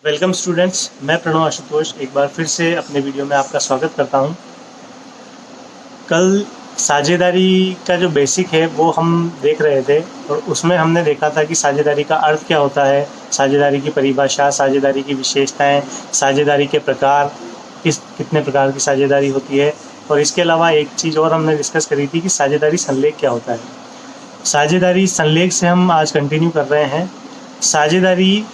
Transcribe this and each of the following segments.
Welcome students, मैं प्रणव आशुतोष एक बार फिर से अपने वीडियो में आपका स्वागत करता हूं। कल साझेदारी का जो बेसिक है वो हम देख रहे थे और उसमें हमने देखा था कि साझेदारी का अर्थ क्या होता है, साझेदारी की परिभाषा, साझेदारी की विशेषताएं, साझेदारी के प्रकार, कितने प्रकार की साझेदारी होती है। और इसके अलावा एक चीज़ और हमने डिस्कस करी थी कि साझेदारी संलेख क्या होता है। साझेदारी संलेख से हम आज कंटिन्यू कर रहे हैं। साझेदारी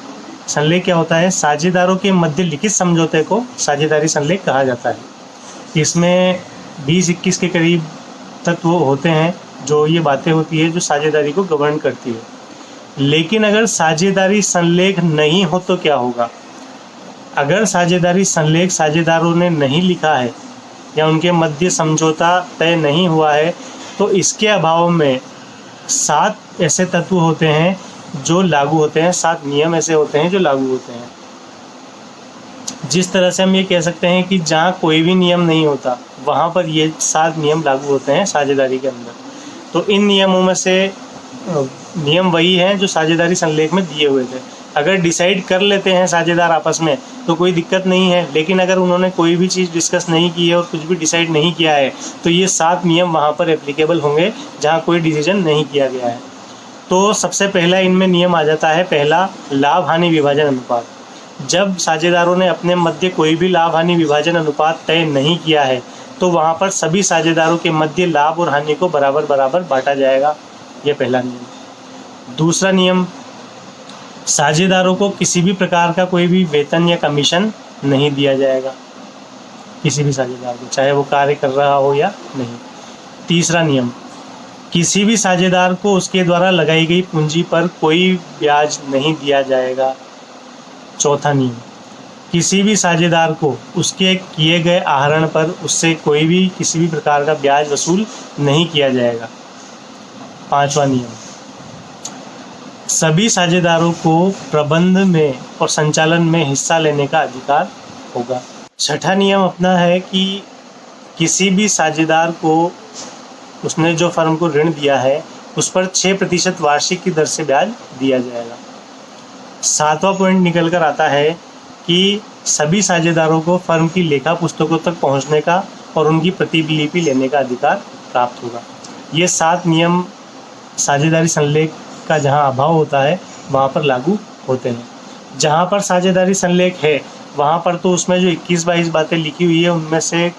संलेख क्या होता है? साझेदारों के मध्य लिखित समझौते को साझेदारी संलेख कहा जाता है। इसमें 20-21 के करीब तत्व होते हैं जो ये बातें होती है जो साझेदारी को गवर्न करती है। लेकिन अगर साझेदारी संलेख नहीं हो तो क्या होगा? अगर साझेदारी संलेख साझेदारों ने नहीं लिखा है या उनके मध्य समझौता तय नहीं हुआ है तो इसके अभाव में 7 ऐसे तत्व होते हैं जो लागू होते हैं, 7 नियम ऐसे होते हैं जो लागू होते हैं। जिस तरह से हम ये कह सकते हैं कि जहाँ कोई भी नियम नहीं होता वहाँ पर ये 7 नियम लागू होते हैं साझेदारी के अंदर। तो इन नियमों में से नियम वही हैं जो साझेदारी संलेख में दिए हुए थे। अगर डिसाइड कर लेते हैं साझेदार आपस में तो कोई दिक्कत नहीं है, लेकिन अगर उन्होंने कोई भी चीज़ डिस्कस नहीं की है और कुछ भी डिसाइड नहीं किया है तो ये 7 नियम वहाँ पर एप्लीकेबल होंगे जहाँ कोई डिसीजन नहीं किया गया है। तो सबसे पहला इनमें नियम आ जाता है, पहला लाभ हानि विभाजन अनुपात। जब साझेदारों ने अपने मध्य कोई भी लाभ हानि विभाजन अनुपात तय नहीं किया है तो वहाँ पर सभी साझेदारों के मध्य लाभ और हानि को बराबर बराबर बांटा जाएगा। यह पहला नियम। दूसरा नियम, साझेदारों को किसी भी प्रकार का कोई भी वेतन या कमीशन नहीं दिया जाएगा, किसी भी साझेदार को, चाहे वो कार्य कर रहा हो या नहीं। तीसरा नियम, किसी भी साझेदार को उसके द्वारा लगाई गई पूंजी पर कोई ब्याज नहीं दिया जाएगा। चौथा नियम, किसी भी साझेदार को उसके किए गए आहरण पर उससे कोई भी किसी भी प्रकार का ब्याज वसूल नहीं किया जाएगा। पांचवा नियम, सभी साझेदारों को प्रबंध में और संचालन में हिस्सा लेने का अधिकार होगा। छठा नियम अपना है कि किसी भी साझेदार को उसने जो फर्म को ऋण दिया है उस पर 6% वार्षिक की दर से ब्याज दिया जाएगा। सातवां पॉइंट निकल कर आता है कि सभी साझेदारों को फर्म की लेखा पुस्तकों तक पहुंचने का और उनकी प्रतिलिपि लेने का अधिकार प्राप्त होगा। ये 7 नियम साझेदारी संलेख का जहां अभाव होता है वहां पर लागू होते हैं। जहां पर साझेदारी संलेख है वहां पर तो उसमें जो 21-22 बातें लिखी हुई है उनमें से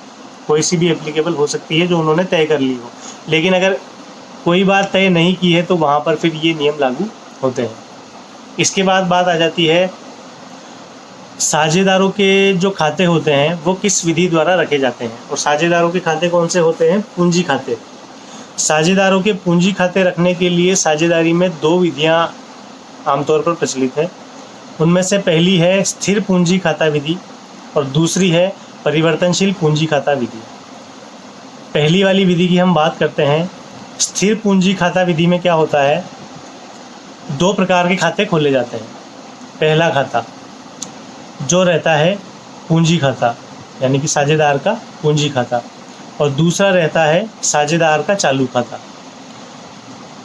कोई सी भी एप्लीकेबल हो सकती है जो उन्होंने तय कर ली हो। लेकिन अगर कोई बात तय नहीं की है तो वहाँ पर फिर ये नियम लागू होते हैं। इसके बाद बात आ जाती है साझेदारों के जो खाते होते हैं वो किस विधि द्वारा रखे जाते हैं। और साझेदारों के खाते कौन से होते हैं? पूंजी खाते। साझेदारों के पूंजी खाते रखने के लिए साझेदारी में 2 विधियाँ आमतौर पर प्रचलित है। उनमें से पहली है स्थिर पूंजी खाता विधि और दूसरी है परिवर्तनशील पूंजी खाता विधि। पहली वाली विधि की हम बात करते हैं। स्थिर पूंजी खाता विधि में क्या होता है? 2 प्रकार के खाते खोले जाते हैं। पहला खाता जो रहता है पूंजी खाता, यानी कि साझेदार का पूंजी खाता, और दूसरा रहता है साझेदार का चालू खाता।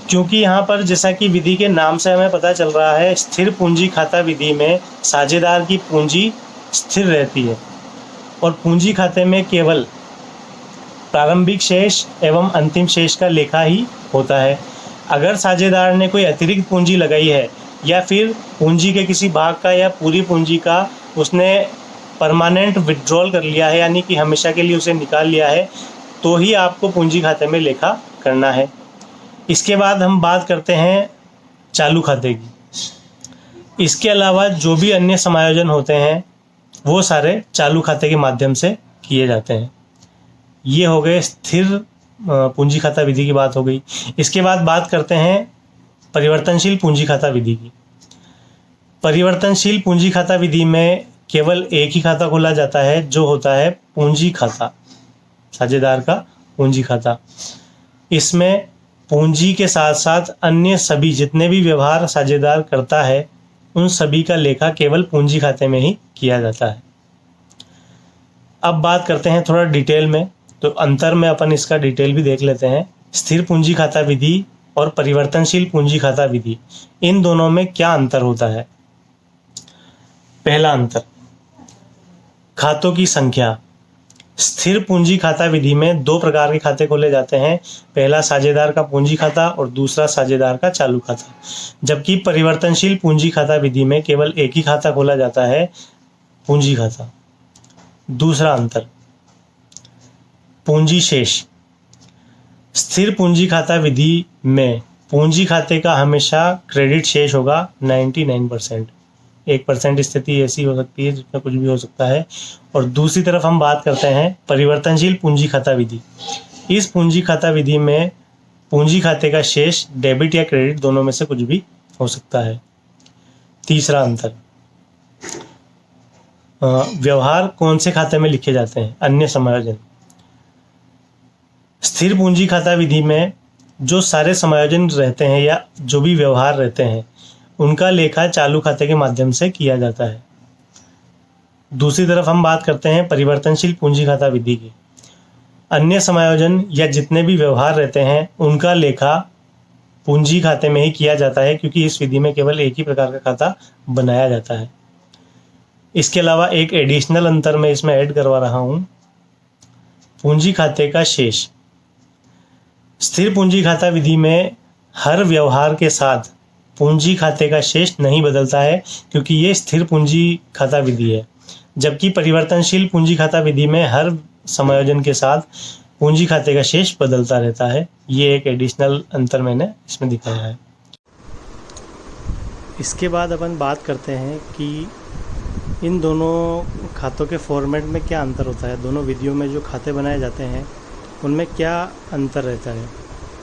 क्योंकि यहाँ पर जैसा कि विधि के नाम से हमें पता चल रहा है, स्थिर पूंजी खाता विधि में साझेदार की पूंजी स्थिर रहती है और पूंजी खाते में केवल प्रारंभिक शेष एवं अंतिम शेष का लेखा ही होता है। अगर साझेदार ने कोई अतिरिक्त पूंजी लगाई है या फिर पूंजी के किसी भाग का या पूरी पूंजी का उसने परमानेंट विड्रॉल कर लिया है, यानी कि हमेशा के लिए उसे निकाल लिया है, तो ही आपको पूंजी खाते में लेखा करना है। इसके बाद हम बात करते हैं चालू खाते की। इसके अलावा जो भी अन्य समायोजन होते हैं वो सारे चालू खाते के माध्यम से किए जाते हैं। ये हो गए स्थिर पूंजी खाता विधि की बात हो गई। इसके बाद बात करते हैं परिवर्तनशील पूंजी खाता विधि की। परिवर्तनशील पूंजी खाता विधि में केवल एक ही खाता खोला जाता है जो होता है पूंजी खाता, साझेदार का पूंजी खाता। इसमें पूंजी के साथ साथ अन्य सभी जितने भी व्यवहार साझेदार करता है उन सभी का लेखा केवल पूंजी खाते में ही किया जाता है। अब बात करते हैं थोड़ा डिटेल में, तो अंतर में अपन इसका डिटेल भी देख लेते हैं। स्थिर पूंजी खाता विधि और परिवर्तनशील पूंजी खाता विधि, इन दोनों में क्या अंतर होता है? पहला अंतर, खातों की संख्या। स्थिर पूंजी खाता विधि में दो प्रकार के खाते खोले जाते हैं, पहला साझेदार का पूंजी खाता और दूसरा साझेदार का चालू खाता। जबकि परिवर्तनशील पूंजी खाता विधि में केवल एक ही खाता खोला जाता है, पूंजी खाता। दूसरा अंतर, पूंजी शेष। स्थिर पूंजी खाता विधि में पूंजी खाते का हमेशा क्रेडिट शेष होगा 99%। 1% स्थिति ऐसी हो सकती है जिसमें कुछ भी हो सकता है। और दूसरी तरफ हम बात करते हैं परिवर्तनशील पूंजी खाता विधि। इस पूंजी खाता विधि में पूंजी खाते का शेष डेबिट या क्रेडिट दोनों में से कुछ भी हो सकता है। तीसरा अंतर, व्यवहार कौन से खाते में लिखे जाते हैं, अन्य समायोजन। स्थिर पूंजी खाता विधि में जो सारे समायोजन रहते हैं या जो भी व्यवहार रहते हैं उनका लेखा चालू खाते के माध्यम से किया जाता है। दूसरी तरफ हम बात करते हैं परिवर्तनशील पूंजी खाता विधि की। अन्य समायोजन या जितने भी व्यवहार रहते हैं उनका लेखा पूंजी खाते में ही किया जाता है, क्योंकि इस विधि में केवल एक ही प्रकार का खाता बनाया जाता है। इसके अलावा एक एडिशनल अंतर मैं इसमें ऐड करवा रहा हूं, पूंजी खाते का शेष। स्थिर पूंजी खाता विधि में हर व्यवहार के साथ पूंजी खाते का शेष नहीं बदलता है, क्योंकि ये स्थिर पूंजी खाता विधि है। जबकि परिवर्तनशील पूंजी खाता विधि में हर समायोजन के साथ पूंजी खाते का शेष बदलता रहता है। ये एक एडिशनल अंतर मैंने इसमें दिखाया है। इसके बाद अपन बात करते हैं कि इन दोनों खातों के फॉर्मेट में क्या अंतर होता है, दोनों विधियों में जो खाते बनाए जाते हैं उनमें क्या अंतर रहता है।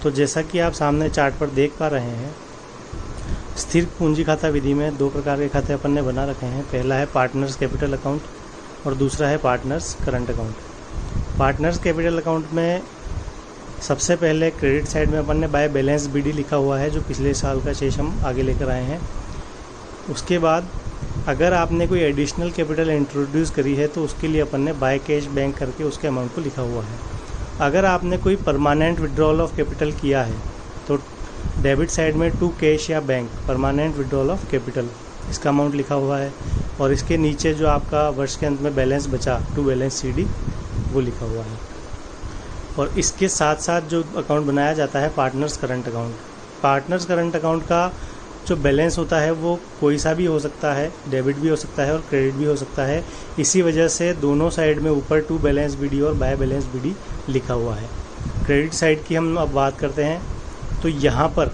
तो जैसा कि आप सामने चार्ट पर देख पा रहे हैं, स्थिर पूंजी खाता विधि में दो प्रकार के खाते अपन ने बना रखे हैं। पहला है पार्टनर्स कैपिटल अकाउंट और दूसरा है partners current account. Partners capital account में सबसे पहले क्रेडिट साइड में अपन ने बाय बैलेंस बीडी लिखा हुआ है, जो पिछले साल का शेष हम आगे लेकर आए हैं। उसके बाद अगर आपने कोई एडिशनल कैपिटल इंट्रोड्यूस करी है तो उसके लिए अपन ने बाय कैश बैंक करके उसके अमाउंट को लिखा हुआ है। अगर आपने कोई परमानेंट विड्रॉल ऑफ कैपिटल किया है तो डेबिट साइड में टू कैश या bank permanent withdrawal of capital इसका अमाउंट लिखा हुआ है, और इसके नीचे जो आपका वर्ष के अंत में बैलेंस बचा टू बैलेंस सीडी वो लिखा हुआ है। और इसके साथ साथ जो अकाउंट बनाया जाता है partners current account. Partners current account का जो बैलेंस होता है वो कोई सा भी हो सकता है, डेबिट भी हो सकता है और क्रेडिट भी हो सकता है। इसी वजह से दोनों साइड में ऊपर टू बैलेंस बीडी और बाय बैलेंस बीडी लिखा हुआ है। क्रेडिट साइड की हम अब बात करते हैं, तो यहाँ पर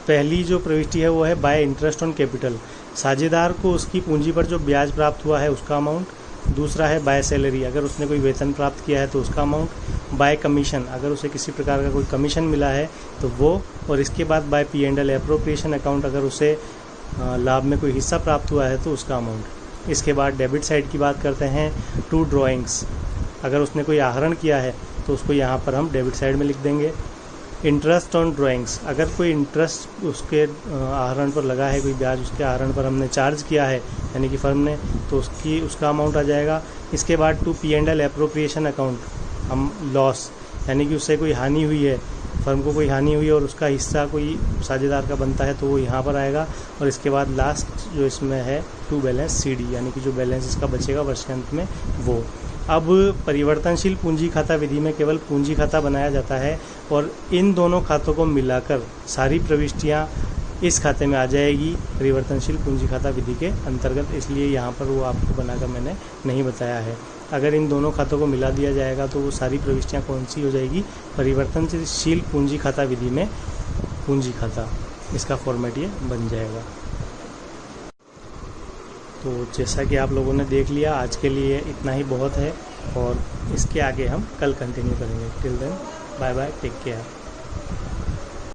पहली जो प्रविष्टि है वो है बाय इंटरेस्ट ऑन कैपिटल। साझेदार को उसकी पूंजी पर जो ब्याज प्राप्त हुआ है उसका अमाउंट। दूसरा है बाय सैलरी, अगर उसने कोई वेतन प्राप्त किया है तो उसका अमाउंट। बाय कमीशन, अगर उसे किसी प्रकार का कोई कमीशन मिला है तो वो। और इसके बाद बाय P&L एप्रोप्रिएशन अकाउंट, अगर उसे लाभ में कोई हिस्सा प्राप्त हुआ है तो उसका अमाउंट। इसके बाद डेबिट साइड की बात करते हैं, टू ड्रॉइंग्स, अगर उसने कोई आहरण किया है तो उसको यहाँ पर हम डेबिट साइड में लिख देंगे। इंटरेस्ट ऑन ड्राइंग्स, अगर कोई इंटरेस्ट उसके आहरण पर लगा है, कोई ब्याज उसके आहरण पर हमने चार्ज किया है यानी कि फर्म ने, तो उसका अमाउंट आ जाएगा। इसके बाद टू P&L एप्रोप्रिएशन अकाउंट, हम लॉस यानी कि उससे कोई हानि हुई है, फर्म को कोई हानि हुई और उसका हिस्सा कोई साझेदार का बनता है तो वो यहाँ पर आएगा। और इसके बाद लास्ट जो इसमें है टू बैलेंस CD, यानी कि जो बैलेंस इसका बचेगा वर्ष के अंत में वो। अब परिवर्तनशील पूंजी खाता विधि में केवल पूंजी खाता बनाया जाता है और इन दोनों खातों को मिलाकर सारी प्रविष्टियाँ इस खाते में आ जाएगी परिवर्तनशील पूंजी खाता विधि के अंतर्गत, इसलिए यहाँ पर वो आपको बनाकर मैंने नहीं बताया है। अगर इन दोनों खातों को मिला दिया जाएगा तो वो सारी प्रविष्टियाँ कौन सी हो जाएगी, परिवर्तनशील पूंजी खाता विधि में पूंजी खाता, इसका फॉर्मेट ये बन जाएगा। तो जैसा कि आप लोगों ने देख लिया, आज के लिए इतना ही बहुत है और इसके आगे हम कल कंटिन्यू करेंगे। Till then bye bye, take care.